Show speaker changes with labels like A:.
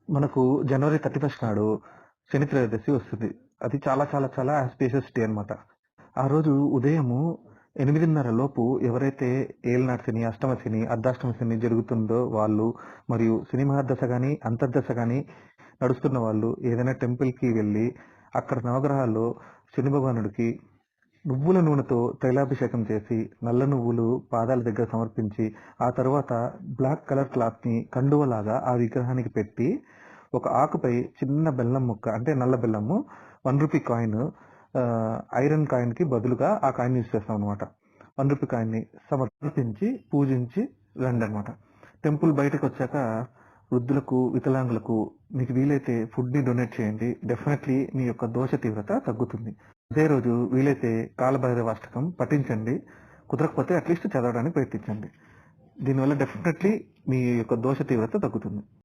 A: మనకు జనవరి 31 నాడు శని త్రయోదశి వస్తుంది. అది చాలా చాలా చాలా ఆస్పీషియస్ డే అనమాట. ఆ రోజు ఉదయము 8:30 లోపు ఎవరైతే ఏలినాటి శని, అష్టమ శని, అర్ధాష్టమ శని జరుగుతుందో వాళ్ళు, మరియు శని మహర్దశ గాని, అంతర్దశ గాని నడుస్తున్న వాళ్ళు ఏదైనా టెంపుల్‌కి వెళ్లి అక్కడ నవగ్రహాల్లో శని భగవానుడికి నువ్వుల నూనెతో తైలాభిషేకం చేసి, నల్ల నువ్వులు పాదాల దగ్గర సమర్పించి, ఆ తరువాత బ్లాక్ కలర్ క్లాత్‌ని కండువలాగా ఆ విగ్రహానికి పెట్టి, ఒక ఆకుపై చిన్న బెల్లం ముక్క అంటే నల్ల బెల్లము, రూ. 1 కాయిన్ ఐరన్ కాయిన్‌కి బదులుగా ఆ కాయిన్ యూజ్ చేస్తామనమాట. రూ. 1 కాయిన్‌ని సమర్పించి, పూజించి రండనమాట. టెంపుల్ బయటకొచ్చాక వృద్ధులకు, వికలాంగులకు మీకు వీలైతే ఫుడ్‌ని డొనేట్ చేయండి. డెఫినెట్‌లీ మీ యొక్క దోష తీవ్రత తగ్గుతుంది. అదే రోజు వీలైతే కాలభైరవాష్టకం పఠించండి. కుదరకపోతే అట్‌లీస్ట్ చదవడానికి ప్రయత్నించండి. దీనివల్ల డెఫినెట్‌లీ మీ యొక్క దోష తీవ్రత తగ్గుతుంది.